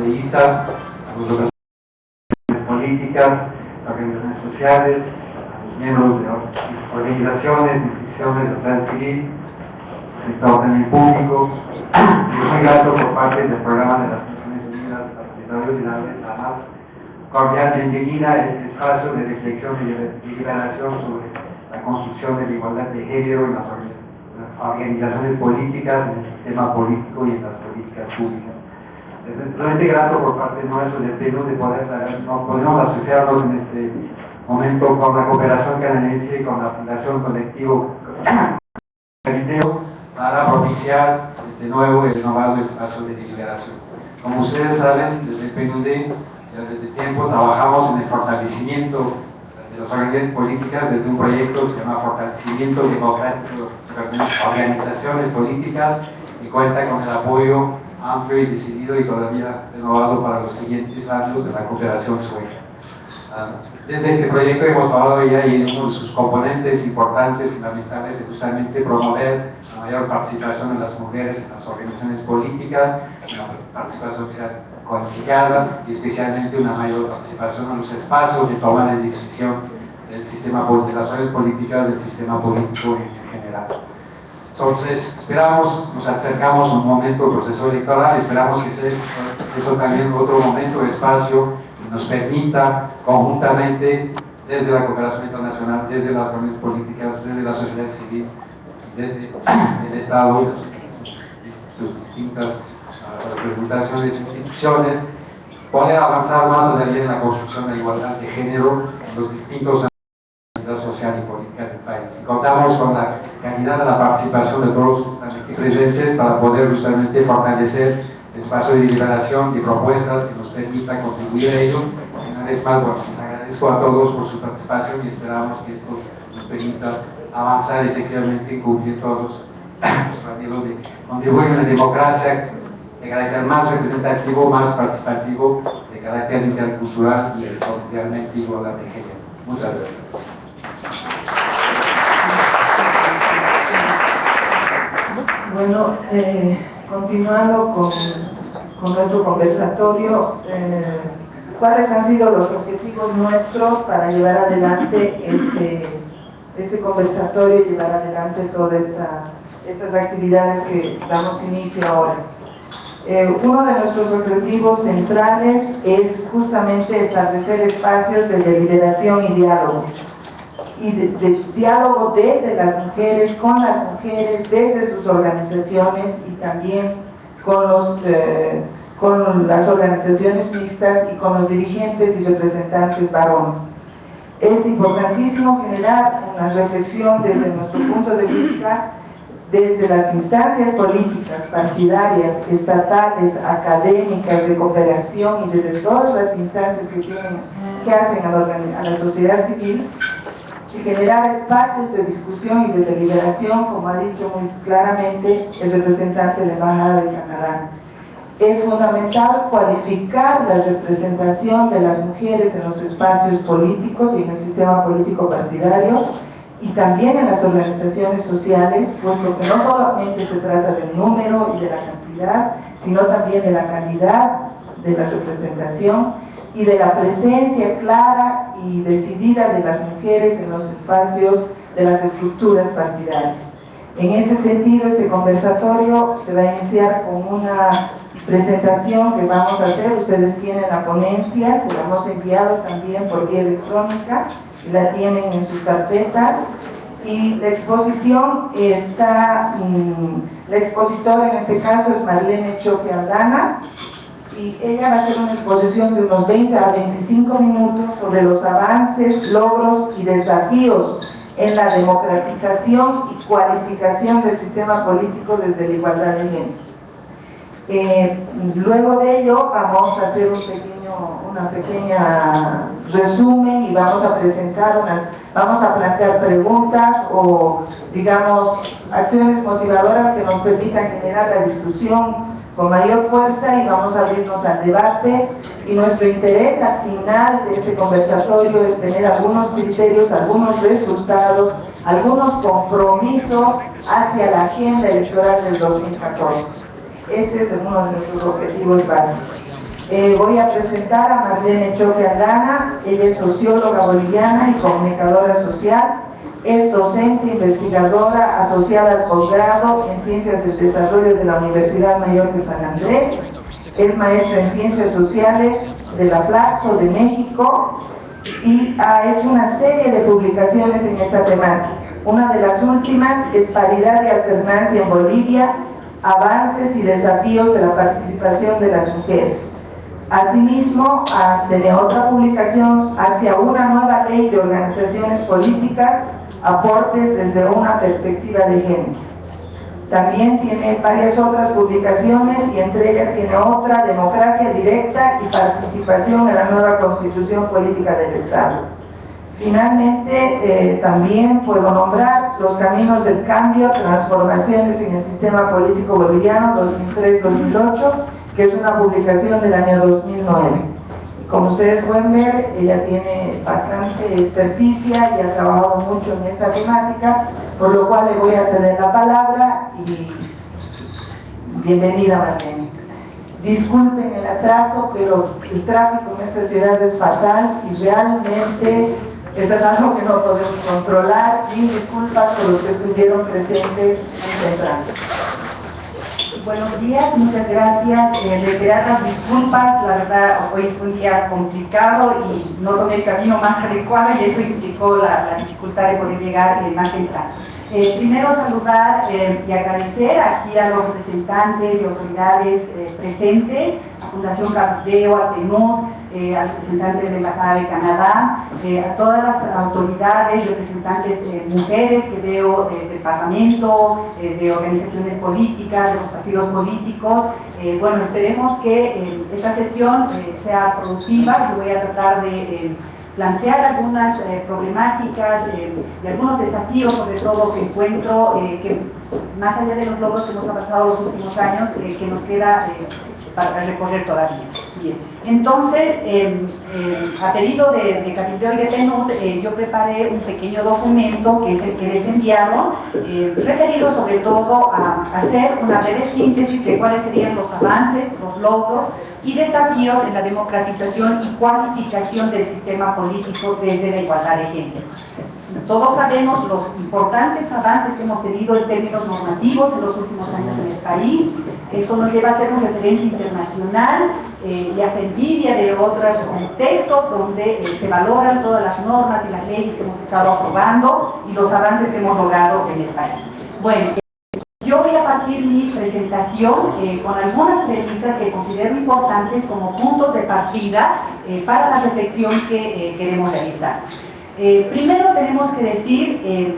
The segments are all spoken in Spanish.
asambleístas, a los organizaciones políticas, organizaciones sociales, a los miembros de organizaciones, instituciones de sociedad civil, sector también público. Es muy grato por parte del programa de las Naciones Unidas para el Desarrollo y la más cordial bienvenida a este espacio de reflexión y de deliberación sobre la construcción de la igualdad de género en las organizaciones políticas, en el sistema político y en las políticas públicas. Es realmente grato por parte nuestra del Perú de poder podemos asociarnos en este momento con la cooperación canadiense y con la Fundación Colectivo para propiciar de nuevo el renovado espacio de deliberación. Como ustedes saben, desde el PNUD, ya desde tiempo trabajamos en el fortalecimiento de las organizaciones políticas desde un proyecto que se llama Fortalecimiento Democrático de las Organizaciones Políticas y cuenta con el apoyo amplio y decidido y todavía renovado para los siguientes años de la cooperación sueca. Desde este proyecto hemos hablado ya y uno de sus componentes importantes, fundamentales, es justamente promover la mayor participación de las mujeres en las organizaciones políticas, una participación cualificada y especialmente una mayor participación en los espacios de toma de decisión del sistema de las organizaciones políticas, del sistema político en general. Entonces, esperamos, nos acercamos a un momento del proceso electoral, esperamos que sea eso también otro momento, espacio que nos permita conjuntamente, desde la cooperación internacional, desde las organizaciones políticas, desde la sociedad civil, desde el Estado y sus distintas representaciones e instituciones, poder avanzar más todavía en la construcción de la igualdad de género en los distintos social y política del país. Y contamos con la calidad de la participación de todos los aquí presentes para poder justamente fortalecer el espacio de deliberación y propuestas que nos permita contribuir a ello. Una vez más, bueno, les agradezco a todos por su participación y esperamos que esto nos permita avanzar efectivamente y cumplir todos los objetivos de contribuir a una democracia de carácter más representativo, más participativo, de carácter intercultural y socialmente igualdad de género. Muchas gracias. Bueno, continuando con nuestro conversatorio, ¿cuáles han sido los objetivos nuestros para llevar adelante este conversatorio y llevar adelante todas estas actividades que damos inicio ahora? Uno de nuestros objetivos centrales es justamente establecer espacios de deliberación y diálogo. Y de diálogo desde las mujeres, con las mujeres, desde sus organizaciones y también con las organizaciones mixtas y con los dirigentes y representantes varones. Es importantísimo generar una reflexión desde nuestro punto de vista, desde las instancias políticas, partidarias, estatales, académicas, de cooperación y desde todas las instancias que hacen a la sociedad civil, y generar espacios de discusión y de deliberación, como ha dicho muy claramente el representante de la Embajada de Canadá. Es fundamental cualificar la representación de las mujeres en los espacios políticos y en el sistema político partidario y también en las organizaciones sociales, puesto que no solamente se trata del número y de la cantidad, sino también de la calidad de la representación y de la presencia clara y decidida de las mujeres en los espacios de las estructuras partidarias. En ese sentido, este conversatorio se va a iniciar con una presentación que vamos a hacer. Ustedes tienen la ponencia, se la hemos enviado también por vía electrónica y la tienen en sus carpetas. Y la exposición está, la expositora en este caso es Marlene Choque Aldana, y ella va a hacer una exposición de unos 20 a 25 minutos sobre los avances, logros y desafíos en la democratización y cualificación del sistema político desde la igualdad de género. Luego de ello vamos a hacer una pequeña resumen y vamos a plantear preguntas o, digamos, acciones motivadoras que nos permitan generar la discusión con mayor fuerza y vamos a abrirnos al debate. Y nuestro interés al final de este conversatorio es tener algunos criterios, algunos resultados, algunos compromisos hacia la agenda electoral del 2014. Este es uno de nuestros objetivos básicos. Voy a presentar a Marlene Choque Aldana. Ella es socióloga boliviana y comunicadora social. Es docente, investigadora asociada al posgrado en Ciencias del Desarrollo de la Universidad Mayor de San Andrés. Es maestra en Ciencias Sociales de la Flaxo de México y ha hecho una serie de publicaciones en esta temática. Una de las últimas es Paridad y Alternancia en Bolivia, avances y desafíos de la participación de las mujeres. Asimismo, tiene otra publicación hacia una nueva ley de organizaciones políticas, aportes desde una perspectiva de género. También tiene varias otras publicaciones y entre ellas tiene otra, Democracia Directa y Participación en la Nueva Constitución Política del Estado. Finalmente, también puedo nombrar Los Caminos del Cambio, Transformaciones en el Sistema Político Boliviano 2003-2008, que es una publicación del año 2009. Como ustedes pueden ver, ella tiene bastante experticia y ha trabajado mucho en esta temática, por lo cual le voy a ceder la palabra y bienvenida, Marlene. Disculpen el atraso, pero el tráfico en esta ciudad es fatal y realmente eso es algo que no podemos controlar, y disculpas por los que estuvieron presentes en temprano. Buenos días, muchas gracias. Reiteradas disculpas, la verdad hoy fue un día complicado y no tomé el camino más adecuado y eso implicó la dificultad de poder llegar más temprano. Primero saludar y agradecer aquí a los representantes y autoridades presentes, a Fundación Cabildeo, a PNUD, al representante de la Embajada de Canadá, a todas las autoridades, representantes mujeres que veo del Parlamento, de organizaciones políticas, de los partidos políticos. Bueno, esperemos que esta sesión sea productiva. Yo voy a tratar de plantear algunas problemáticas y algunos desafíos, sobre todo, que encuentro que más allá de los logros que hemos avanzado los últimos años, que nos queda para recorrer todavía. Bien. Entonces, a pedido de Cabildeo y de PNUD, yo preparé un pequeño documento que es el que les enviaron, referido sobre todo a hacer una breve síntesis de cuáles serían los avances, los logros y desafíos en la democratización y cualificación del sistema político desde la igualdad de género. Todos sabemos los importantes avances que hemos tenido en términos normativos en los últimos años en el país. Esto nos lleva a ser un referente internacional y hace envidia de otros contextos donde se valoran todas las normas y las leyes que hemos estado aprobando y los avances que hemos logrado en el país. Bueno, yo voy a partir mi presentación con algunas premisas que considero importantes como puntos de partida para la reflexión que queremos realizar. Primero tenemos que decir,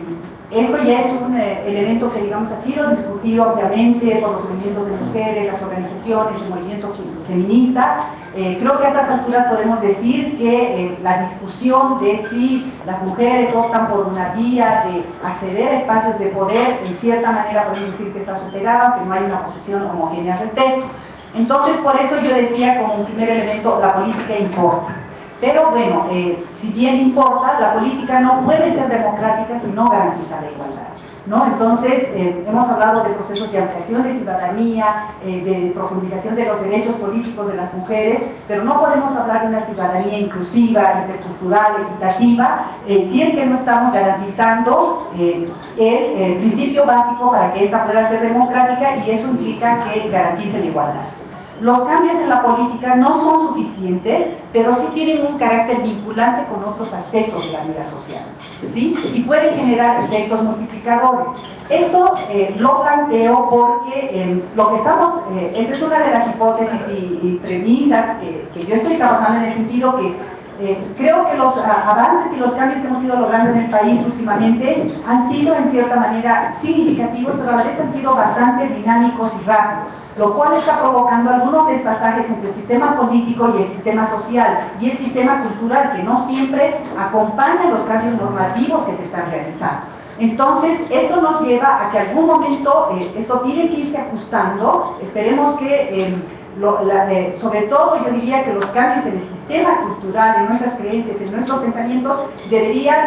esto ya es un elemento que digamos ha sido discutido obviamente por los movimientos de mujeres, las organizaciones, el movimiento feminista. Creo que a estas alturas podemos decir que la discusión de si las mujeres optan por una vía de acceder a espacios de poder, en cierta manera podemos decir que está superada, que no hay una posición homogénea al respecto. Entonces, por eso yo decía como un primer elemento, la política importa. Pero bueno, si bien importa, la política no puede ser democrática si no garantiza la igualdad, ¿no? Entonces, hemos hablado de procesos de ampliación de ciudadanía, de profundización de los derechos políticos de las mujeres, pero no podemos hablar de una ciudadanía inclusiva, intercultural, equitativa, si es que no estamos garantizando el principio básico para que esta pueda ser democrática, y eso implica que garantice la igualdad. Los cambios en la política no son suficientes, pero sí tienen un carácter vinculante con otros aspectos de la vida social, ¿sí? Y pueden generar efectos multiplicadores. Esto lo planteo porque lo que estamos, esta es una de las hipótesis y premisas que yo estoy trabajando en el sentido que creo que los avances y los cambios que hemos ido logrando en el país últimamente han sido en cierta manera significativos, pero a la vez han sido bastante dinámicos y rápidos, lo cual está provocando algunos desfasajes entre el sistema político y el sistema social y el sistema cultural, que no siempre acompañan los cambios normativos que se están realizando. Entonces, esto nos lleva a que algún momento esto tiene que irse ajustando. Esperemos que sobre todo yo diría que los cambios en el sistema cultural, en nuestras creencias, en nuestros pensamientos, deberían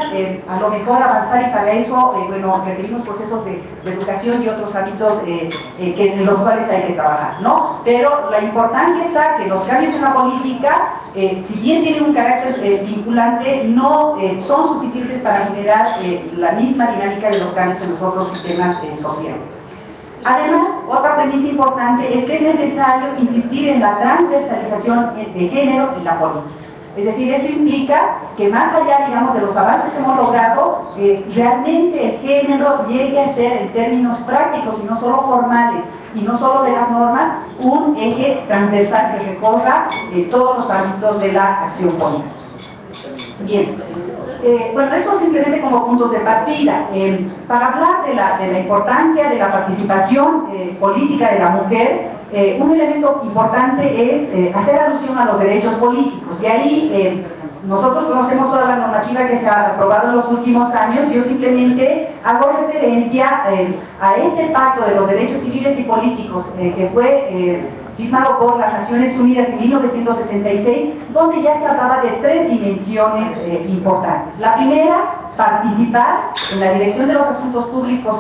a lo mejor avanzar, y para eso bueno, requerimos procesos de educación y otros hábitos en los cuales hay que trabajar, ¿no? Pero la importancia está que los cambios en la política, si bien tienen un carácter vinculante, no son suficientes para generar la misma dinámica de los cambios en los otros sistemas sociales. Además, otra premisa importante es que es necesario insistir en la transversalización de género en la política. Es decir, eso implica que más allá, digamos, de los avances que hemos logrado, realmente el género llegue a ser, en términos prácticos y no solo formales, y no solo de las normas, un eje transversal que recorra todos los ámbitos de la acción política. Bien, bueno, eso simplemente como puntos de partida. Para hablar de la importancia de la participación política de la mujer, un elemento importante es hacer alusión a los derechos políticos. Y ahí nosotros conocemos toda la normativa que se ha aprobado en los últimos años. Yo simplemente hago referencia a este pacto de los derechos civiles y políticos que fue firmado por las Naciones Unidas en 1976, donde ya se hablaba de tres dimensiones importantes. La primera, participar en la dirección de los asuntos públicos,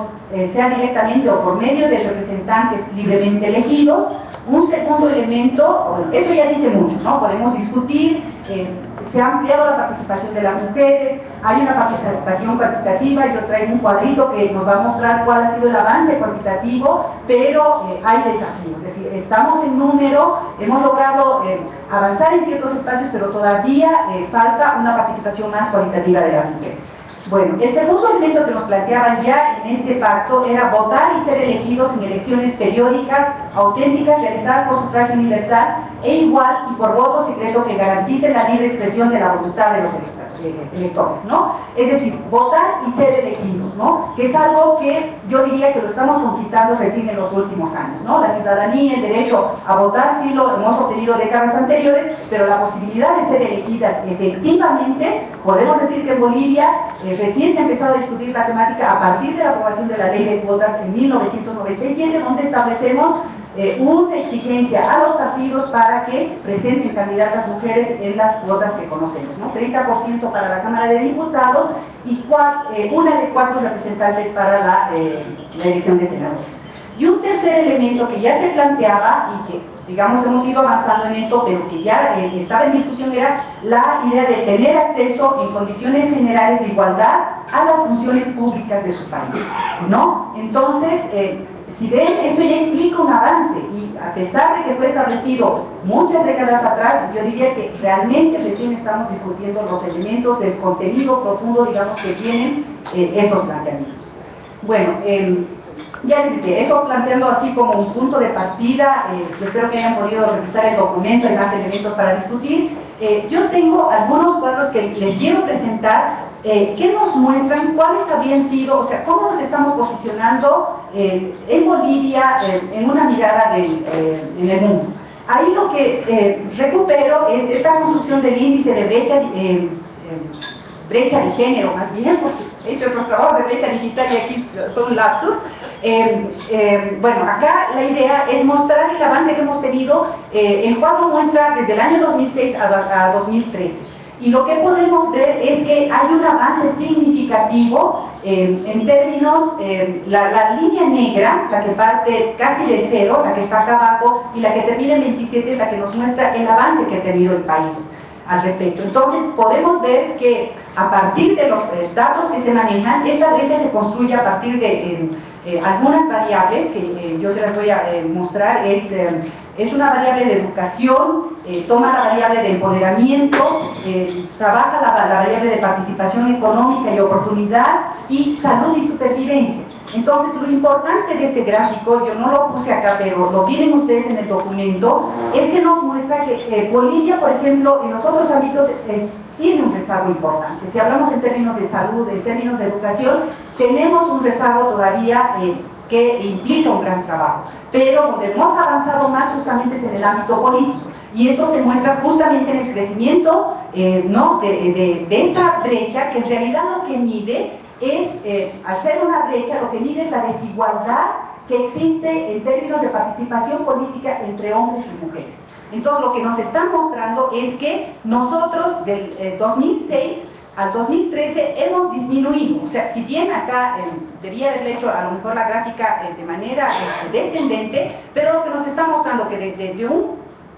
sea directamente o por medio de representantes libremente elegidos. Un segundo elemento, eso ya dice mucho, ¿no? Podemos discutir, se ha ampliado la participación de las mujeres, hay una participación cuantitativa, yo traigo un cuadrito que nos va a mostrar cuál ha sido el avance cuantitativo, pero hay desafíos, es decir, estamos en número, hemos logrado avanzar en ciertos espacios, pero todavía falta una participación más cualitativa de las mujeres. Bueno, el segundo elemento que nos planteaban ya en este pacto era votar y ser elegidos en elecciones periódicas, auténticas, realizadas por sufragio universal e igual y por voto secreto que garanticen la libre expresión de la voluntad de los electores, ¿no? Es decir, votar y ser elegidos, ¿no? Que es algo que yo diría que lo estamos conquistando recién en los últimos años, ¿no? La ciudadanía, el derecho a votar sí lo hemos obtenido décadas anteriores, pero la posibilidad de ser elegidas efectivamente, podemos decir que en Bolivia recién se ha empezado a discutir la temática a partir de la aprobación de la ley de cuotas en 1997, donde establecemos una exigencia a los partidos para que presenten candidatas mujeres en las cuotas que conocemos, ¿no? 30% para la Cámara de Diputados y una de 4 representantes para la elección de senadores. Y un tercer elemento que ya se planteaba y que, digamos, hemos ido avanzando en esto, pero que ya estaba en discusión, era la idea de tener acceso en condiciones generales de igualdad a las funciones públicas de su país, ¿no? Entonces, si ven, eso ya implica un avance, y a pesar de que fue establecido muchas décadas atrás, yo diría que realmente recién estamos discutiendo los elementos del contenido profundo, digamos, que tienen esos planteamientos. Bueno, ya les dije, eso planteando así como un punto de partida. Yo espero que hayan podido revisar el documento, hay más elementos para discutir. Yo tengo algunos cuadros que les quiero presentar, que nos muestran cuáles habían sido, o sea, cómo nos estamos posicionando en Bolivia en una mirada en el mundo. Ahí lo que recupero es esta construcción del índice de brecha de género, más bien, porque he hecho otros trabajos de brecha digital y aquí son un lapsus. Bueno, acá la idea es mostrar el avance que hemos tenido. El cuadro muestra desde el año 2006 a 2013. Y lo que podemos ver es que hay un avance significativo en términos, la línea negra, la que parte casi de cero, la que está acá abajo, y la que termina en 27 es la que nos muestra el avance que ha tenido el país al respecto. Entonces podemos ver que a partir de los datos que se manejan, esta brecha se construye a partir de algunas variables que yo se las voy a mostrar. Es una variable de educación, toma la variable de empoderamiento, trabaja la variable de participación económica y oportunidad, y salud y supervivencia. Entonces, lo importante de este gráfico, yo no lo puse acá, pero lo tienen ustedes en el documento, es que nos muestra que Bolivia, por ejemplo, en los otros ámbitos tiene un rezago importante. Si hablamos en términos de salud, en términos de educación, tenemos un rezago todavía que implica un gran trabajo, pero donde hemos avanzado más justamente es en el ámbito político, y eso se muestra justamente en el crecimiento ¿no? de esta brecha, que en realidad lo que mide es, al ser una brecha, lo que mide es la desigualdad que existe en términos de participación política entre hombres y mujeres. Entonces lo que nos están mostrando es que nosotros del 2006 al 2013 hemos disminuido, o sea, si bien acá debía haberle hecho a lo mejor la gráfica de manera descendente, pero lo que nos está mostrando que de un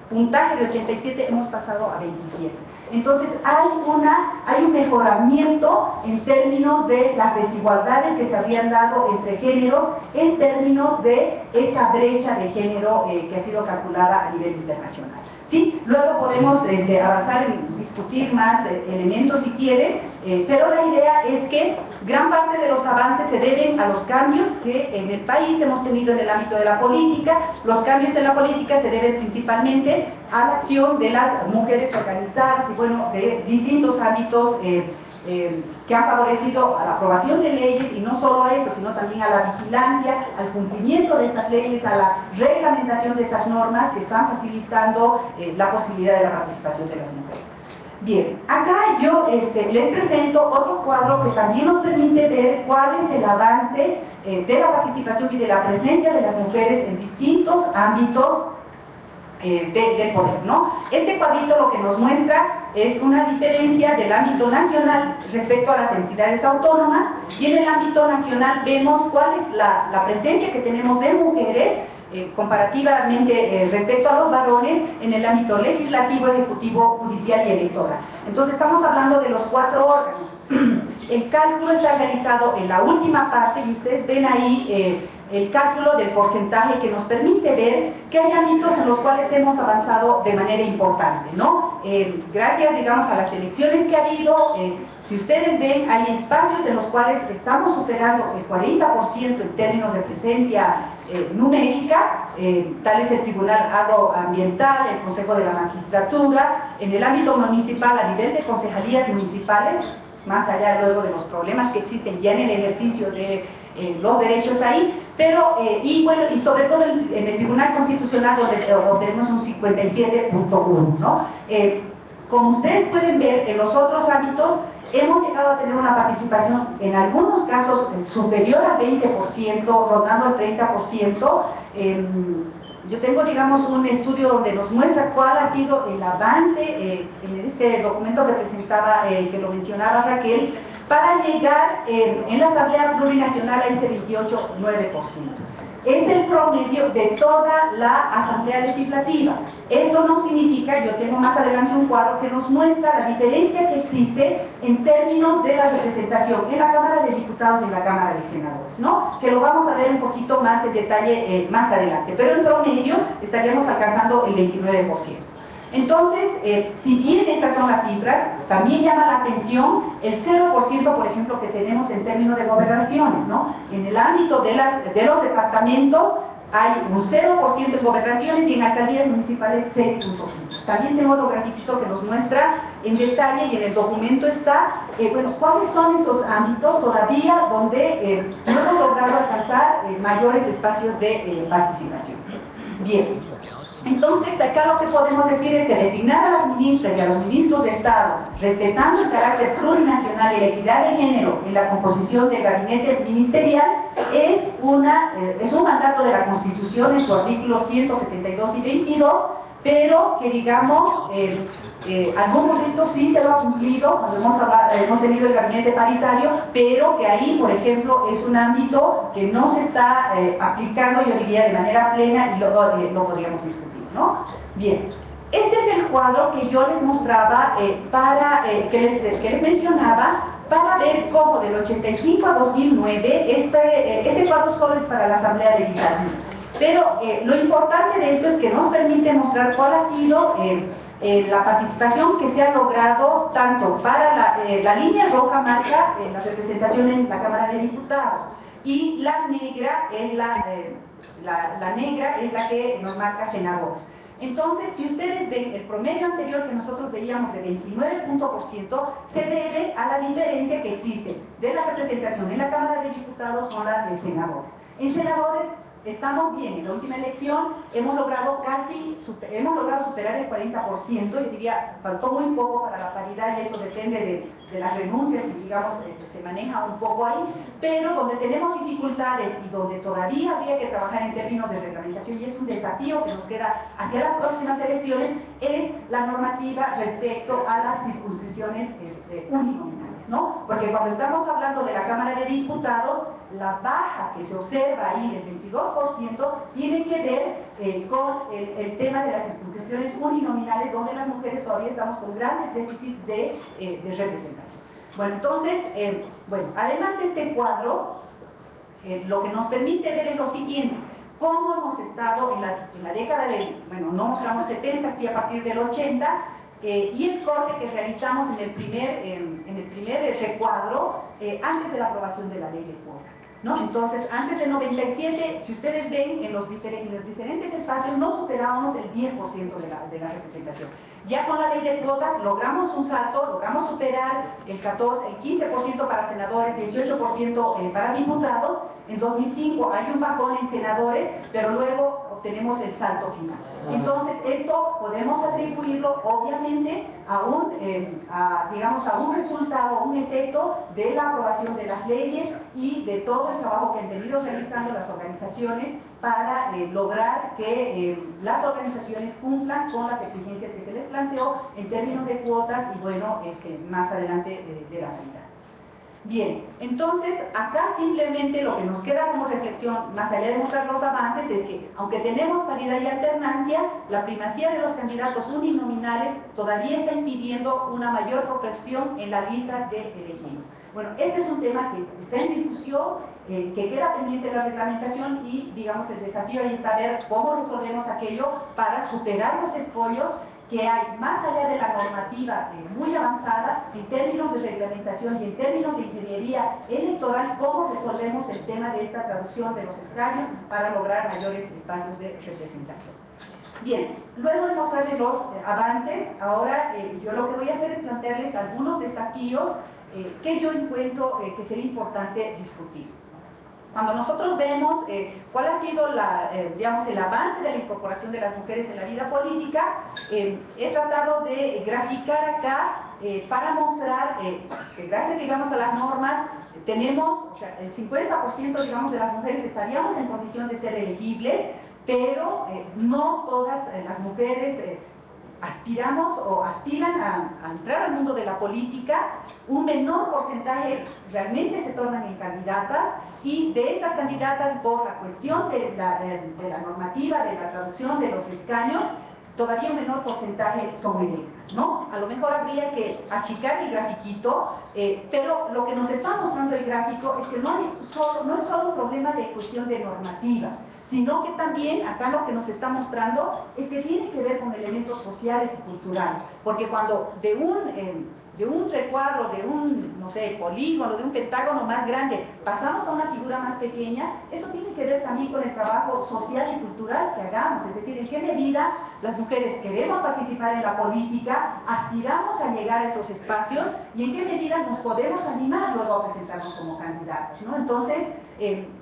puntaje de 87 hemos pasado a 27. Entonces hay un mejoramiento en términos de las desigualdades que se habían dado entre géneros, en términos de esa brecha de género que ha sido calculada a nivel internacional. ¿Sí? Luego podemos avanzar en discutir más elementos si quieren, pero la idea es que gran parte de los avances se deben a los cambios que en el país hemos tenido en el ámbito de la política. Los cambios en la política se deben principalmente a la acción de las mujeres organizadas y bueno, de distintos ámbitos que han favorecido a la aprobación de leyes y no solo a eso, sino también a la vigilancia, al cumplimiento de estas leyes, a la reglamentación de estas normas que están facilitando la posibilidad de la participación de las mujeres. Bien, acá yo les presento otro cuadro que también nos permite ver cuál es el avance de la participación y de la presencia de las mujeres en distintos ámbitos del poder, ¿no? Este cuadrito lo que nos muestra es una diferencia del ámbito nacional respecto a las entidades autónomas, y en el ámbito nacional vemos cuál es la presencia que tenemos de mujeres comparativamente respecto a los varones en el ámbito legislativo, ejecutivo, judicial y electoral. Entonces estamos hablando de los 4 órganos. El cálculo está realizado en la última parte y ustedes ven ahí el cálculo del porcentaje que nos permite ver que hay ámbitos en los cuales hemos avanzado de manera importante, ¿no? Gracias, digamos, a las elecciones que ha habido, si ustedes ven, hay espacios en los cuales estamos superando el 40% en términos de presencia numérica, tal es el Tribunal Agroambiental, el Consejo de la Magistratura, en el ámbito municipal, a nivel de concejalías municipales, más allá luego de los problemas que existen ya en el ejercicio de los derechos ahí, pero, y bueno, y sobre todo en el Tribunal Constitucional donde obtenemos un 57.1, ¿no? Como ustedes pueden ver, en los otros ámbitos hemos llegado a tener una participación en algunos casos superior al 20%, rondando el 30%. Yo tengo, digamos, un estudio donde nos muestra cuál ha sido el avance en este documento que presentaba, que lo mencionaba Raquel, para llegar en la Asamblea Plurinacional a ese 28,9%. Es el promedio de toda la Asamblea Legislativa. Esto no significa, yo tengo más adelante un cuadro que nos muestra la diferencia que existe en términos de la representación en la Cámara de Diputados y en la Cámara de Senadores, ¿no? Que lo vamos a ver un poquito más en detalle más adelante, pero en promedio estaríamos alcanzando el 29%. Entonces, si bien estas son las cifras, también llama la atención el 0%, por ejemplo, que tenemos en términos de gobernaciones, ¿no? En el ámbito de los departamentos hay un 0% en gobernaciones y en alcaldías municipales 6.5%. También tengo otro grafiquito que nos muestra en detalle, y en el documento está, bueno, cuáles son esos ámbitos todavía donde no hemos logrado alcanzar mayores espacios de participación. Bien. Entonces, acá lo que podemos decir es que designar a las ministras y a los ministros de Estado, respetando el carácter plurinacional y la equidad de género en la composición del gabinete ministerial, es un mandato de la Constitución en sus artículos 172 y 22, pero que, digamos, algún momento sí se lo ha cumplido cuando hemos tenido el gabinete paritario, pero que ahí, por ejemplo, es un ámbito que no se está aplicando, yo diría, de manera plena, y lo podríamos discutir, ¿no? Bien, este es el cuadro que yo les mostraba, que les mencionaba, para ver cómo del 85 a 2009, este cuadro solo es para la Asamblea Legislativa. Pero lo importante de esto es que nos permite mostrar cuál ha sido la participación que se ha logrado tanto para la línea roja marca la representación en la Cámara de Diputados, y la negra es la negra es la que nos marca senadores. Entonces, si ustedes ven el promedio anterior que nosotros veíamos de 29%, se debe a la diferencia que existe de la representación en la Cámara de Diputados con la de senadores. En senadores estamos bien. En la última elección hemos logrado superar el 40%, yo diría, faltó muy poco para la paridad y eso depende de las renuncias y digamos se maneja un poco ahí, pero donde tenemos dificultades y donde todavía habría que trabajar en términos de reglamentación y es un desafío que nos queda hacia las próximas elecciones, es la normativa respecto a las circunscripciones uninominales, ¿no? Porque cuando estamos hablando de la Cámara de Diputados, la baja que se observa ahí del 22% tiene que ver con el tema de las circunscripciones uninominales, donde las mujeres todavía estamos con grandes déficits de representación. Bueno, entonces, además de este cuadro, lo que nos permite ver es lo siguiente: cómo hemos estado en la década no mostramos 70, sí a partir del 80, y el corte que realizamos en el primer recuadro antes de la aprobación de la ley de cuotas, ¿no? Entonces, antes del 97, si ustedes ven en los diferentes espacios, no superábamos el 10% de la representación. Ya con la ley de cuotas logramos un salto, logramos superar el 15% para senadores, 18% para diputados. En 2005 hay un bajón en senadores, pero luego obtenemos el salto final. Entonces, esto podemos atribuirlo obviamente a un resultado, un efecto de la aprobación de las leyes y de todo el trabajo que han venido realizando las organizaciones para lograr que las organizaciones cumplan con las exigencias que se les planteó en términos de cuotas y más adelante de la paridad. Bien, entonces acá simplemente lo que nos queda como reflexión, más allá de mostrar los avances, es que aunque tenemos paridad y alternancia, la primacía de los candidatos uninominales todavía está impidiendo una mayor proporción en la lista de elegidos. Bueno, este es un tema que está en discusión, que queda pendiente de la reglamentación y, digamos, el desafío ahí está ver cómo resolvemos aquello para superar los escollos que hay más allá de la normativa muy avanzada en términos de reglamentación y en términos de ingeniería electoral, cómo resolvemos el tema de esta traducción de los escaños para lograr mayores espacios de representación. Bien, luego de mostrarles los avances, ahora yo lo que voy a hacer es plantearles algunos desafíos que yo encuentro que sería importante discutir. Cuando nosotros vemos cuál ha sido el avance de la incorporación de las mujeres en la vida política, he tratado de graficar acá para mostrar que gracias, digamos, a las normas tenemos, el 50%, digamos, de las mujeres estaríamos en condición de ser elegibles, pero no todas las mujeres aspiramos o aspiran a entrar al mundo de la política. Un menor porcentaje realmente se tornan en candidatas, y de esas candidatas, por la cuestión de la normativa, de la traducción de los escaños, todavía un menor porcentaje son electas, ¿no? A lo mejor habría que achicar el grafiquito, pero lo que nos está mostrando el gráfico es que no es solo un problema de cuestión de normativa, sino que también acá lo que nos está mostrando es que tiene que ver con elementos sociales y culturales, porque cuando de un recuadro, de un, no sé, polígono, de un pentágono más grande, pasamos a una figura más pequeña, eso tiene que ver también con el trabajo social y cultural que hagamos, es decir, en qué medida las mujeres queremos participar en la política, aspiramos a llegar a esos espacios, y en qué medida nos podemos animar luego a presentarnos como candidatos, ¿no? Entonces,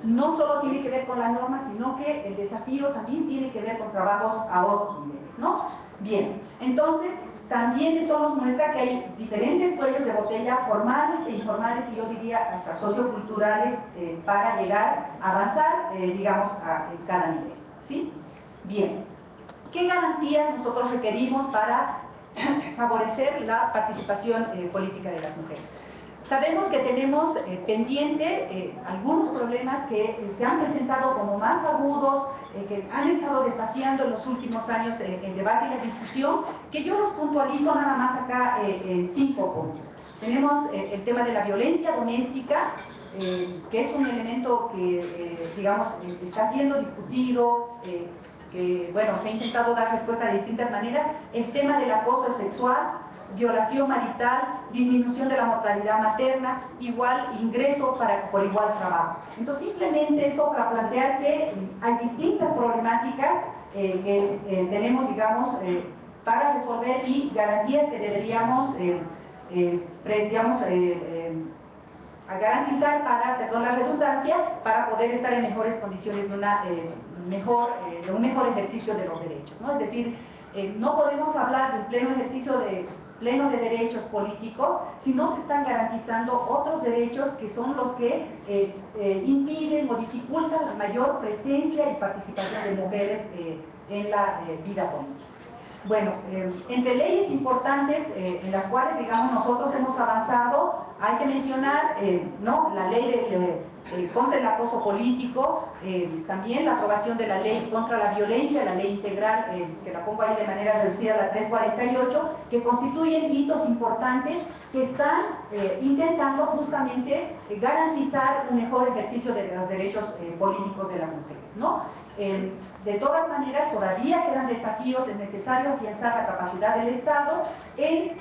no solo tiene que ver con la norma, sino que el desafío también tiene que ver con trabajos a otros niveles, ¿no? Bien, entonces, también esto nos muestra que hay diferentes cuellos de botella formales e informales, y yo diría hasta socioculturales, para llegar a avanzar, digamos, en cada nivel, ¿sí? Bien, ¿qué garantías nosotros requerimos para favorecer la participación política de las mujeres? Sabemos que tenemos pendiente algunos problemas que se han presentado como más agudos, que han estado desafiando en los últimos años el debate y la discusión, que yo los puntualizo nada más acá en 5 puntos. Tenemos el tema de la violencia doméstica, que es un elemento que, digamos, está siendo discutido, que, bueno, se ha intentado dar respuesta de distintas maneras. El tema del acoso sexual, violación marital, disminución de la mortalidad materna, igual ingreso por igual trabajo. Entonces, simplemente esto para plantear que hay distintas problemáticas que tenemos, digamos, para resolver, y garantías que deberíamos, a garantizar para, perdón la redundancia, para poder estar en mejores condiciones de un mejor ejercicio de los derechos, ¿no? Es decir, no podemos hablar de un pleno ejercicio pleno de derechos políticos si no se están garantizando otros derechos que son los que impiden o dificultan la mayor presencia y participación de mujeres en la vida política. Bueno, entre leyes importantes en las cuales, digamos, nosotros hemos avanzado, hay que mencionar, ¿no?, la ley contra el acoso político, también la aprobación de la ley contra la violencia, la ley integral, que la pongo ahí de manera reducida, la 348, que constituyen hitos importantes que están intentando justamente garantizar un mejor ejercicio de los derechos políticos de las mujeres, ¿no? De todas maneras, todavía quedan desafíos, es necesario afianzar la capacidad del Estado en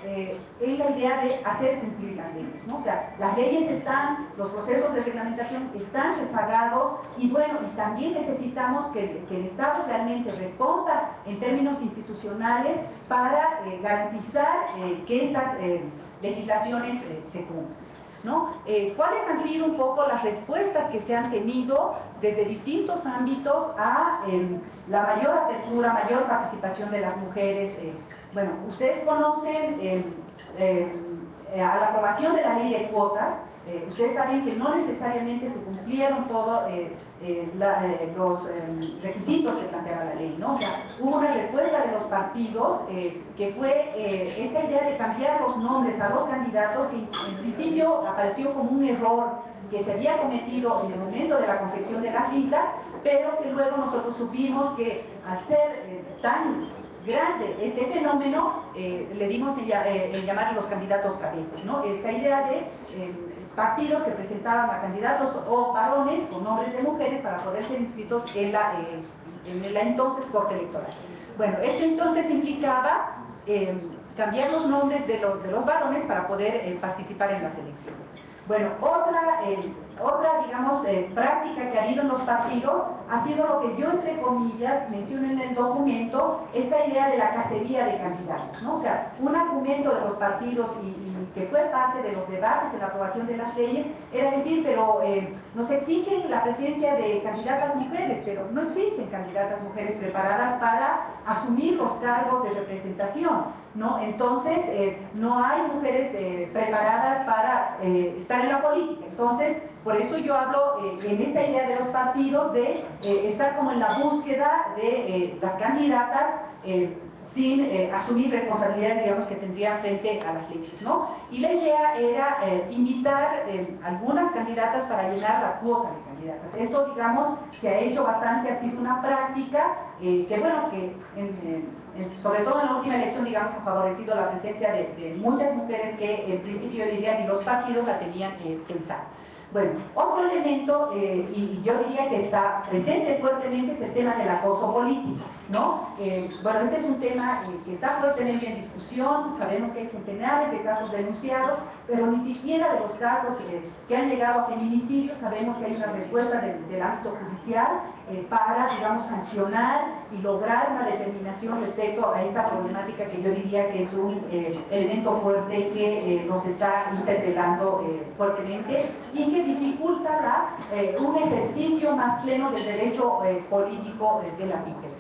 la idea de hacer cumplir las leyes, ¿no? O sea, las leyes están, los procesos de reglamentación están rezagados y bueno, y también necesitamos que el Estado realmente responda en términos institucionales para garantizar que estas legislaciones se cumplan, ¿no? ¿Cuáles han sido un poco las respuestas que se han tenido desde distintos ámbitos a la mayor apertura, mayor participación de las mujeres? Bueno, ustedes conocen a la aprobación de la ley de cuotas. Ustedes saben que no necesariamente se cumplieron todos los requisitos que planteaba la ley, ¿no? O sea, hubo una respuesta de los partidos que fue esta idea de cambiar los nombres a los candidatos, que en principio apareció como un error que se había cometido en el momento de la confección de la cita, pero que luego nosotros supimos que al ser tan grande este fenómeno, le dimos el llamar los candidatos travestis, ¿no? Esta idea de partidos que presentaban a candidatos o varones con nombres de mujeres para poder ser inscritos en la entonces Corte Electoral. Bueno, esto entonces implicaba cambiar los nombres de los varones para poder participar en las elecciones. Bueno, otra digamos, práctica que ha habido en los partidos ha sido lo que yo, entre comillas, menciono en el documento, esta idea de la cacería de candidatos, ¿no? O sea, un argumento de los partidos y que fue parte de los debates de la aprobación de las leyes, era decir, pero nos exigen la presencia de candidatas mujeres, pero no existen candidatas mujeres preparadas para asumir los cargos de representación, ¿no? Entonces, no hay mujeres preparadas para estar en la política. Entonces, por eso yo hablo en esta idea de los partidos de estar como en la búsqueda de las candidatas sin asumir responsabilidades, digamos, que tendrían frente a las leyes, ¿no? Y la idea era invitar algunas candidatas para llenar la cuota de candidatas. Esto, digamos, se ha hecho bastante, ha sido una práctica que, bueno, que sobre todo en la última elección, digamos, ha favorecido la presencia de muchas mujeres que en principio, yo diría, ni los partidos la tenían pensada. Bueno, otro elemento, y yo diría que está presente fuertemente, es el tema del acoso político, ¿no? Bueno, este es un tema que está fuertemente en discusión, sabemos que hay centenares de casos denunciados, pero ni siquiera de los casos que han llegado a feminicidio sabemos que hay una respuesta del ámbito judicial para, digamos, sancionar y lograr una determinación respecto a esta problemática que yo diría que es un elemento fuerte que nos está interpelando fuertemente y que dificulta un ejercicio más pleno del derecho político de la mujer.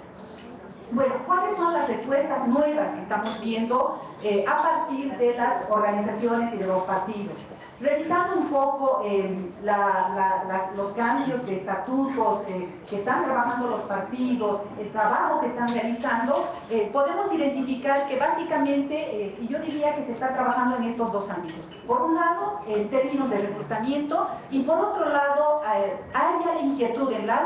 Bueno, ¿cuáles son las respuestas nuevas que estamos viendo a partir de las organizaciones y de los partidos? Revisando un poco los cambios de estatutos que están trabajando los partidos, el trabajo que están realizando, podemos identificar que básicamente, y yo diría que se está trabajando en estos dos ámbitos. Por un lado, en términos de reclutamiento, y por otro lado, hay inquietud en las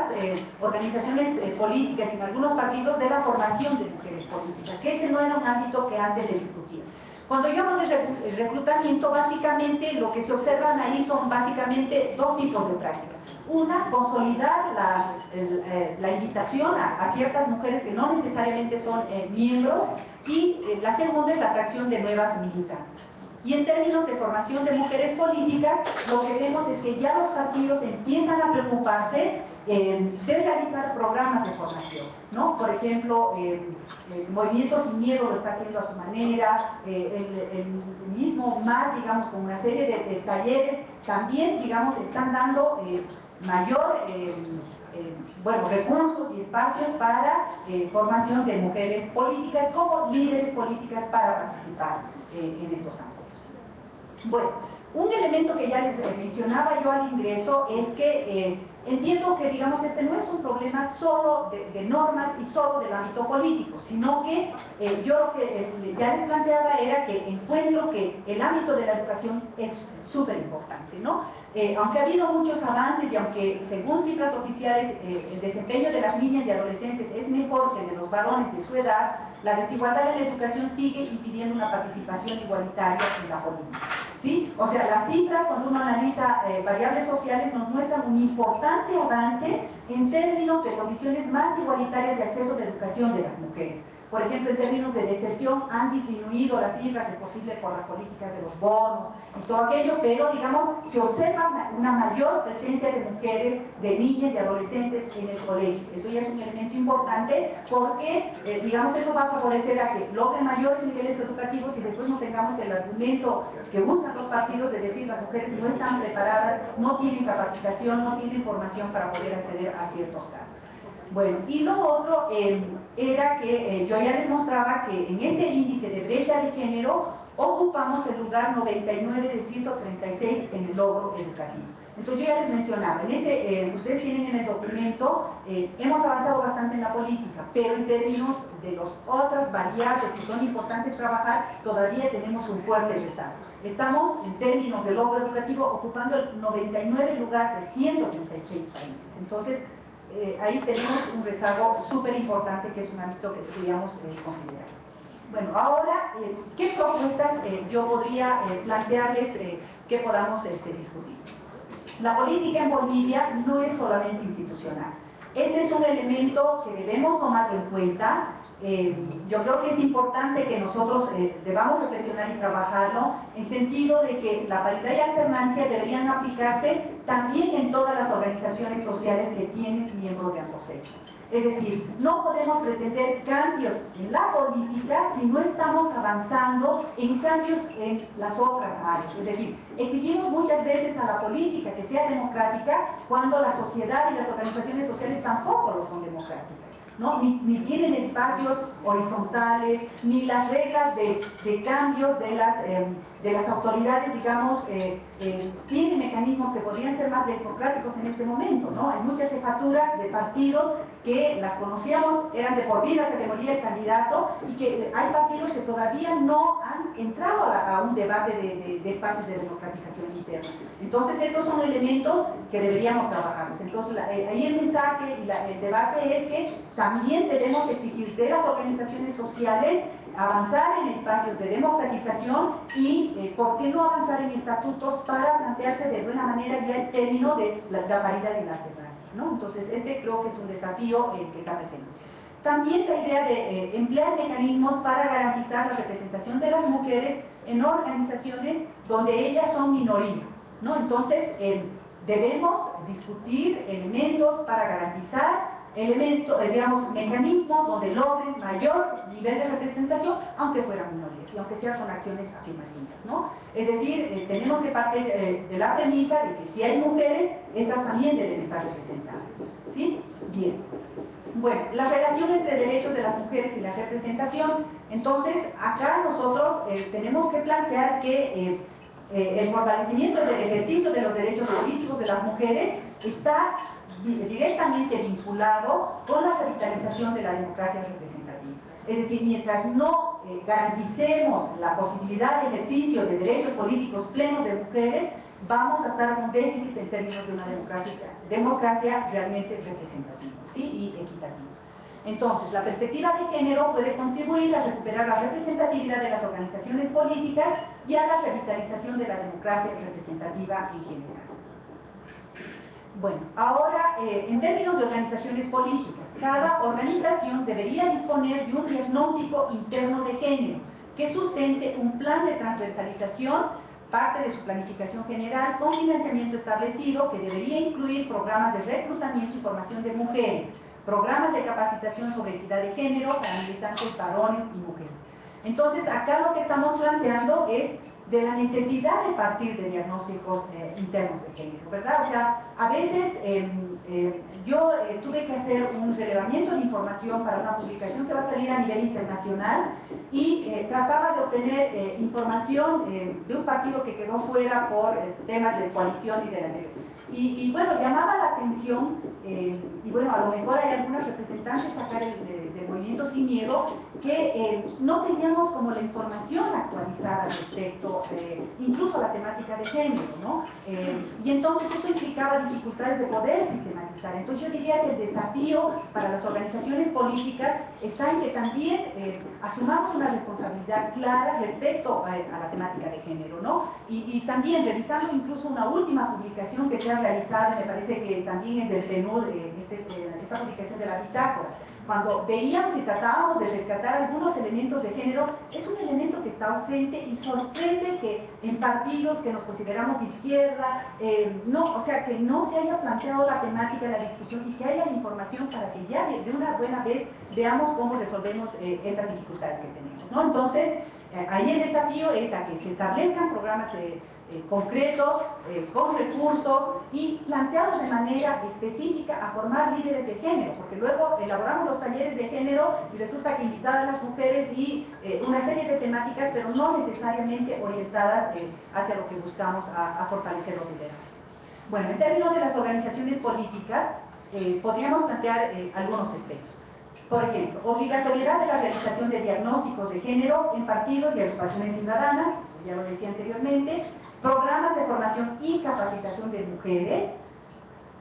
organizaciones políticas y en algunos partidos de la formación de mujeres políticas, que ese no era un ámbito que antes se discutía. Cuando yo hablo de reclutamiento, básicamente lo que se observan ahí son básicamente dos tipos de prácticas. Una, consolidar la invitación a ciertas mujeres que no necesariamente son miembros, y la segunda es la atracción de nuevas militantes. Y en términos de formación de mujeres políticas, lo que vemos es que ya los partidos empiezan a preocuparse de realizar programas de formación, ¿no? Por ejemplo, el Movimiento Sin Miedo lo está haciendo a su manera, el mismo MAS, digamos, con una serie de talleres, también, digamos, están dando mayor recursos y espacios para formación de mujeres políticas como líderes políticas para participar en estos ámbitos. Bueno, un elemento que ya les mencionaba yo al ingreso es que entiendo que, digamos, este no es un problema solo de normas y solo del ámbito político, sino que yo lo que ya les planteaba era que encuentro que el ámbito de la educación es súper importante, ¿no? Aunque ha habido muchos avances y aunque según cifras oficiales el desempeño de las niñas y adolescentes es mejor que el de los varones de su edad, la desigualdad en la educación sigue impidiendo una participación igualitaria en la política, ¿sí? O sea, las cifras, cuando uno analiza variables sociales, nos muestran un importante avance en términos de condiciones más igualitarias de acceso a la educación de las mujeres. Por ejemplo, en términos de deserción han disminuido las cifras, es posible por las políticas de los bonos y todo aquello, pero digamos, se observa una mayor presencia de mujeres, de niñas y adolescentes en el colegio. Eso ya es un elemento importante porque, digamos, eso va a favorecer a que logren mayores niveles educativos y después no tengamos el argumento que usan los partidos de decir las mujeres no están preparadas, no tienen capacitación, no tienen formación para poder acceder a ciertos cargos. Bueno, y lo otro era que yo ya les mostraba que en este índice de brecha de género ocupamos el lugar 99 de 136 en el logro educativo. Entonces yo ya les mencionaba, ustedes tienen en el documento, hemos avanzado bastante en la política, pero en términos de las otras variables que son importantes trabajar, todavía tenemos un fuerte rezago. Estamos, en términos de logro educativo, ocupando el 99 lugar de 136 países. Entonces, ahí tenemos un rezago súper importante que es un ámbito que deberíamos considerar. Bueno, ahora, ¿qué propuestas yo podría plantearles que podamos discutir? La política en Bolivia no es solamente institucional. Este es un elemento que debemos tomar en cuenta. Yo creo que es importante que nosotros debamos reflexionar y trabajarlo en sentido de que la paridad y alternancia deberían aplicarse también en todas las organizaciones sociales que tienen miembros de ambos sexos. Es decir, no podemos pretender cambios en la política si no estamos avanzando en cambios en las otras áreas. Es decir, exigimos muchas veces a la política que sea democrática cuando la sociedad y las organizaciones sociales tampoco lo son democráticas, ¿no? Ni tienen espacios horizontales, ni las reglas de cambios de las autoridades, digamos, tienen mecanismos que podrían ser más democráticos en este momento, ¿no? Hay muchas jefaturas de partidos que las conocíamos, eran de por vida, que moría el candidato, y que hay partidos que todavía no han entrado a un debate de espacios de democratización interna. Entonces, estos son elementos que deberíamos trabajarlos. Entonces, ahí el mensaje y el debate es que también debemos exigir de las organizaciones sociales avanzar en espacios de democratización y, ¿por qué no avanzar en estatutos para plantearse de buena manera ya el término de la paridad y la alternancia, ¿no? Entonces, este creo que es un desafío que está presente. También la idea de emplear mecanismos para garantizar la representación de las mujeres en organizaciones donde ellas son minoría, ¿no? Entonces, debemos discutir elementos para garantizar digamos, mecanismos donde logren mayor nivel de representación, aunque fueran minorías y aunque sean con acciones afirmativas, ¿no? Es decir, tenemos que partir de la premisa de que si hay mujeres, estas también deben estar representadas, ¿sí? Bien. Bueno, las relaciones de derechos de las mujeres y la representación. Entonces, acá nosotros tenemos que plantear que el fortalecimiento del ejercicio de los derechos políticos de las mujeres está directamente vinculado con la revitalización de la democracia representativa. Es decir, mientras no garanticemos la posibilidad de ejercicio de derechos políticos plenos de mujeres, vamos a estar con déficit en términos de una democracia realmente representativa, ¿sí? Y equitativa. Entonces, la perspectiva de género puede contribuir a recuperar la representatividad de las organizaciones políticas y a la revitalización de la democracia representativa en general. Bueno, ahora, en términos de organizaciones políticas, cada organización debería disponer de un diagnóstico interno de género, que sustente un plan de transversalización, parte de su planificación general, con financiamiento establecido, que debería incluir programas de reclutamiento y formación de mujeres, programas de capacitación sobre equidad de género para militantes varones y mujeres. Entonces, acá lo que estamos planteando es de la necesidad de partir de diagnósticos internos de género, ¿verdad? O sea, a veces yo tuve que hacer un relevamiento de información para una publicación que va a salir a nivel internacional y trataba de obtener información de un partido que quedó fuera por temas de coalición y de la y bueno, llamaba la atención, y bueno, a lo mejor hay algunos representantes acá del Movimiento Sin Miedo que no teníamos como la información actualizada respecto, incluso a la temática de género, ¿no? Y entonces eso implicaba dificultades de poder sistematizar. Entonces yo diría que el desafío para las organizaciones políticas está en que también asumamos una responsabilidad clara respecto a la temática de género, ¿no? Y también revisando incluso una última publicación que se ha realizado, me parece que también es del PNUD, esta publicación de la bitácora, cuando veíamos y tratábamos de rescatar algunos elementos de género, es un elemento que está ausente y sorprende que en partidos que nos consideramos de izquierda, o sea, que no se haya planteado la temática de la discusión y que haya información para que ya de una buena vez veamos cómo resolvemos estas dificultades que tenemos, ¿no? Entonces, ahí el desafío es a que se establezcan programas concretos, con recursos y planteados de manera específica a formar líderes de género, porque luego elaboramos los talleres de género y resulta que invitar a las mujeres y una serie de temáticas, pero no necesariamente orientadas hacia lo que buscamos a fortalecer los liderazgos. Bueno, en términos de las organizaciones políticas, podríamos plantear algunos aspectos. Por ejemplo, obligatoriedad de la realización de diagnósticos de género en partidos y agrupaciones ciudadanas, ya lo decía anteriormente, programas de formación y capacitación de mujeres,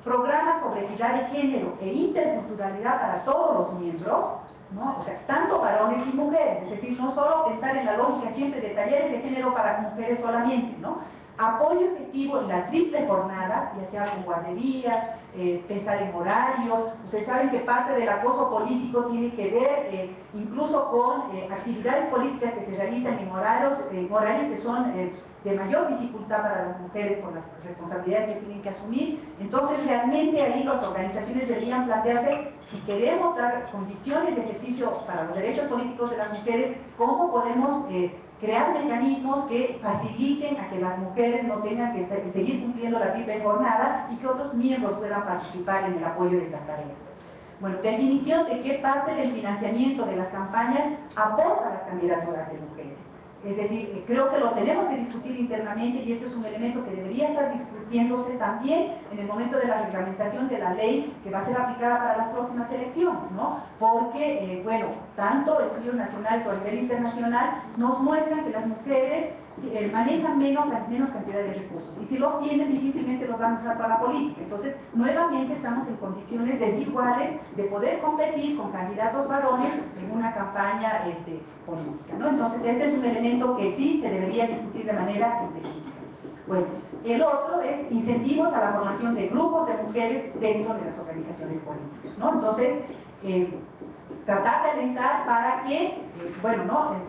programas sobre equidad de género e interculturalidad para todos los miembros, ¿no? O sea, tanto varones y mujeres, es decir, no solo pensar en la lógica siempre de talleres de género para mujeres solamente, ¿no? Apoyo efectivo en la triple jornada, ya sea con guarderías, pensar en horarios. Ustedes saben que parte del acoso político tiene que ver incluso con actividades políticas que se realizan en horarios que son de mayor dificultad para las mujeres por las responsabilidades que tienen que asumir. Entonces realmente ahí las organizaciones deberían plantearse, si queremos dar condiciones de ejercicio para los derechos políticos de las mujeres, ¿cómo podemos crear mecanismos que faciliten a que las mujeres no tengan que seguir cumpliendo la triple jornada y que otros miembros puedan participar en el apoyo de estas tareas? Bueno, definición de qué parte del financiamiento de las campañas aporta las candidaturas de mujeres. Es decir, creo que lo tenemos que discutir internamente y este es un elemento que debería estar discutiéndose también en el momento de la reglamentación de la ley que va a ser aplicada para las próximas elecciones, ¿no? Porque, bueno, tanto estudios nacionales o a nivel internacional nos muestran que las mujeres manejan menos cantidad de recursos y si los tienen difícilmente los van a usar para la política. Entonces nuevamente estamos en condiciones desiguales de poder competir con candidatos varones en una campaña política, ¿no? Entonces este es un elemento que sí se debería discutir de manera específica. Bueno, el otro es incentivos a la formación de grupos de mujeres dentro de las organizaciones políticas, ¿no? Entonces tratar de alentar para que,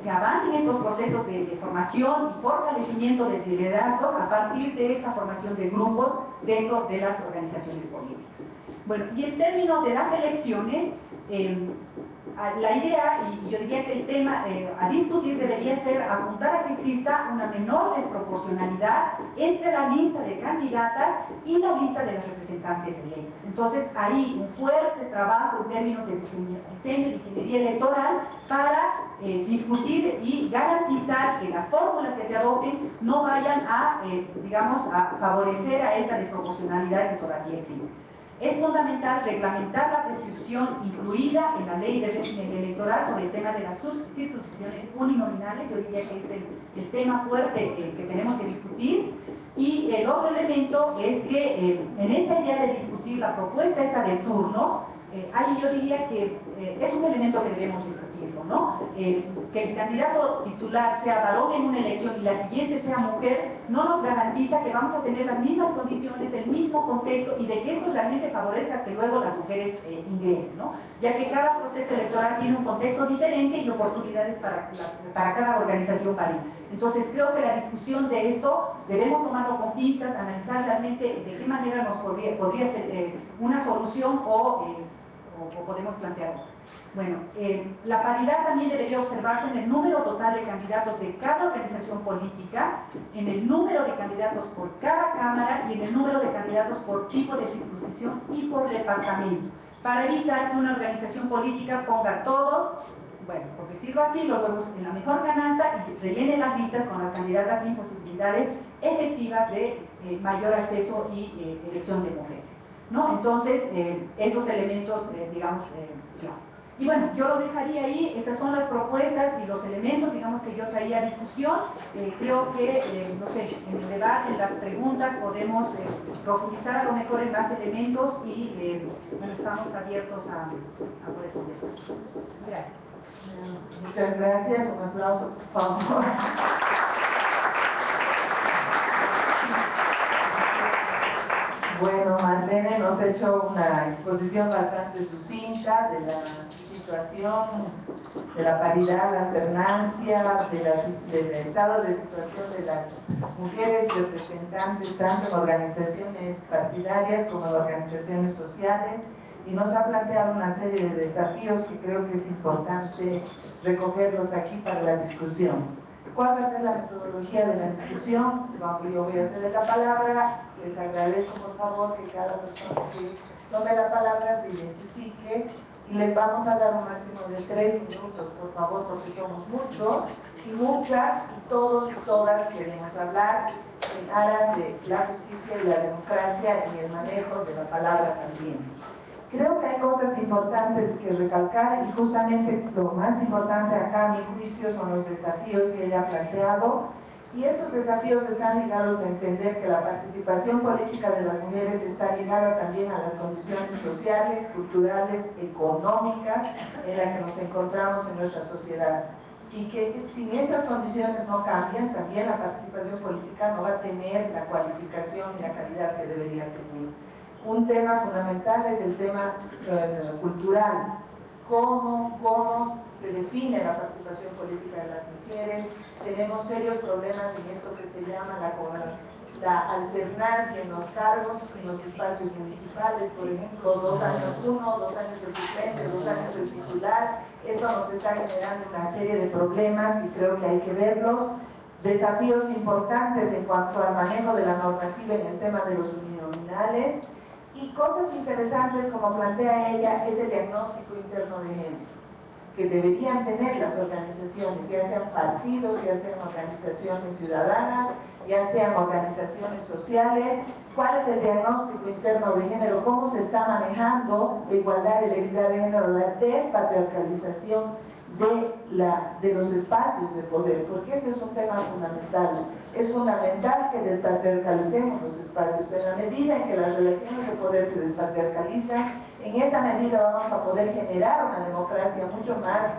se avancen estos procesos de formación y fortalecimiento de liderazgos a partir de esta formación de grupos dentro de las organizaciones políticas. Bueno, y en términos de las elecciones, la idea, y yo diría que el tema a discutir debería ser apuntar a que exista una menor desproporcionalidad entre la lista de candidatas y la lista de los representantes electos. Entonces, ahí un fuerte trabajo en términos de diseño de ingeniería electoral para discutir y garantizar que las fórmulas que se adopten no vayan a, a favorecer a esta desproporcionalidad que todavía existe. Es fundamental reglamentar la prescripción incluida en la ley de régimen electoral sobre el tema de las circunscripciones uninominales. Yo diría que es el tema fuerte que tenemos que discutir. Y el otro elemento es que en esta idea de discutir la propuesta esta de turnos, ahí yo diría que es un elemento que debemos discutirlo, ¿no? Que el candidato titular sea varón en una elección y la siguiente sea mujer, no nos garantiza que vamos a tener las mismas condiciones, el mismo contexto y de que eso realmente favorezca que luego las mujeres ingresen, ¿no? Ya que cada proceso electoral tiene un contexto diferente y oportunidades para cada organización varía. Entonces creo que la discusión de esto debemos tomarlo con pinzas, analizar realmente de qué manera nos podría ser una solución o podemos plantear otra. Bueno, la paridad también debería observarse en el número total de candidatos de cada organización política, en el número de candidatos por cada cámara y en el número de candidatos por tipo de circunscripción y por departamento, para evitar que una organización política ponga todos, bueno, por decirlo así, los huevos en la mejor canasta y rellene las listas con las candidatas sin posibilidades efectivas de mayor acceso y elección de mujeres, ¿no? Entonces, esos elementos, digamos, claro. Y bueno, yo lo dejaría ahí. Estas son las propuestas y los elementos, digamos, que yo traía a discusión. Creo que, no sé, en el debate, en las preguntas, podemos profundizar a lo mejor en más elementos y, bueno, estamos abiertos a poder conversar. Gracias. Muchas gracias. Un aplauso, por favor. Bueno, Marlene nos ha hecho una exposición bastante sucinta de la situación, de la paridad, la alternancia, del estado de situación de las mujeres representantes tanto en organizaciones partidarias como en organizaciones sociales, y nos ha planteado una serie de desafíos que creo que es importante recogerlos aquí para la discusión. ¿Cuál va a ser la metodología de la discusión? Yo voy a hacer la palabra. Les agradezco por favor que cada persona que tome la palabra se identifique y les vamos a dar un máximo de 3 minutos, por favor, porque somos muchos y muchas y todos y todas queremos hablar en aras de la justicia y la democracia y el manejo de la palabra también. Creo que hay cosas importantes que recalcar y justamente lo más importante acá a mi juicio son los desafíos que ella ha planteado, y estos desafíos están ligados a entender que la participación política de las mujeres está ligada también a las condiciones sociales, culturales, económicas en las que nos encontramos en nuestra sociedad, y que si estas condiciones no cambian, también la participación política no va a tener la cualificación y la calidad que debería tener. Un tema fundamental es el tema cultural. ¿Cómo se define la participación política de las mujeres? Tenemos serios problemas en esto que se llama la alternancia en los cargos, en los espacios municipales, por ejemplo, 2 años uno, 2 años el suplente, 2 años el titular. Eso nos está generando una serie de problemas y creo que hay que verlos. Desafíos importantes en cuanto al manejo de la normativa en el tema de los uninominales. Y cosas interesantes, como plantea ella, es el diagnóstico interno de género, que deberían tener las organizaciones, ya sean partidos, ya sean organizaciones ciudadanas, ya sean organizaciones sociales. ¿Cuál es el diagnóstico interno de género? ¿Cómo se está manejando la igualdad y la equidad de género, la despatriarcalización de los espacios de poder? Porque este es un tema fundamental. Es fundamental que despatriarcalicemos los espacios. En la medida en que las relaciones de poder se despatriarcalizan, en esa medida vamos a poder generar una democracia mucho más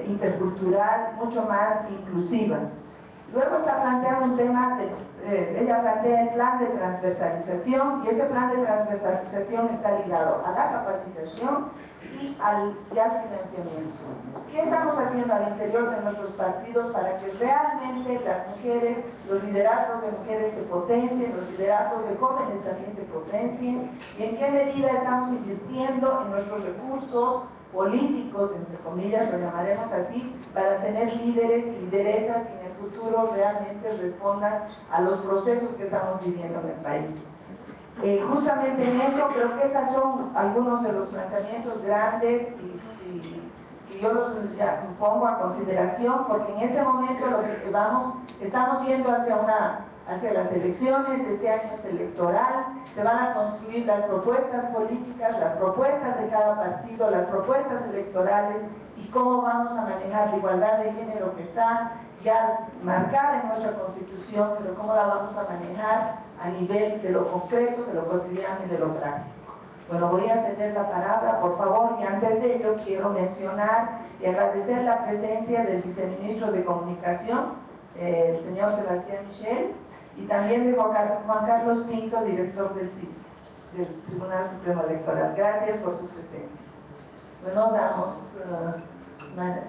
intercultural, mucho más inclusiva. Luego está planteando un tema, ella plantea el plan de transversalización, y ese plan de transversalización está ligado a la capacitación y al financiamiento. ¿Qué estamos haciendo al interior de nuestros partidos para que realmente las mujeres, los liderazgos de mujeres se potencien, los liderazgos de jóvenes también se potencien? ¿Y en qué medida estamos invirtiendo en nuestros recursos políticos, entre comillas, lo llamaremos así, para tener líderes y lideresas que en el futuro realmente respondan a los procesos que estamos viviendo en el país? Justamente en eso creo que estos son algunos de los planteamientos grandes y yo los pongo a consideración, porque en este momento lo que estamos yendo hacia las elecciones. Este año es electoral, se van a construir las propuestas políticas, las propuestas de cada partido, las propuestas electorales, y cómo vamos a manejar la igualdad de género que está ya marcada en nuestra Constitución, pero cómo la vamos a manejar a nivel de lo concreto, de lo cotidiano y de lo práctico. Bueno, voy a ceder la palabra, por favor, y antes de ello quiero mencionar y agradecer la presencia del viceministro de Comunicación, el señor Sebastián Michel, y también de Juan Carlos Pinto, director del CIS, del Tribunal Supremo Electoral. Gracias por su presencia. Bueno, damos una.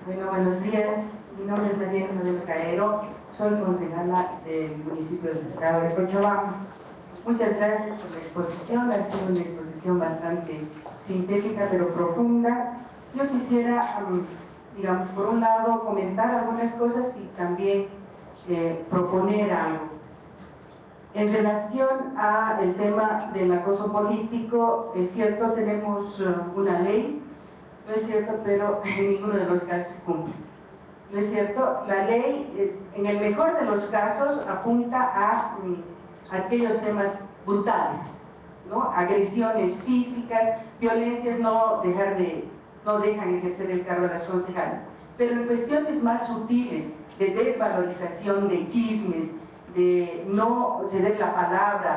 Bueno, buenos días. Mi nombre es María Isabel Caero, soy concejala del municipio del estado de Cochabamba. Muchas gracias por la exposición, ha sido una exposición bastante sintética pero profunda. Yo quisiera, digamos, por un lado comentar algunas cosas y también proponer algo. En relación al tema del acoso político, es cierto, tenemos una ley, no es cierto, pero en ninguno de los casos se cumple. No es cierto, la ley, en el mejor de los casos, apunta a aquellos temas brutales, ¿no? Agresiones físicas, violencias, no dejan ejercer el cargo de las concejales. Pero en cuestiones más sutiles, de desvalorización, de chismes, de no ceder la palabra,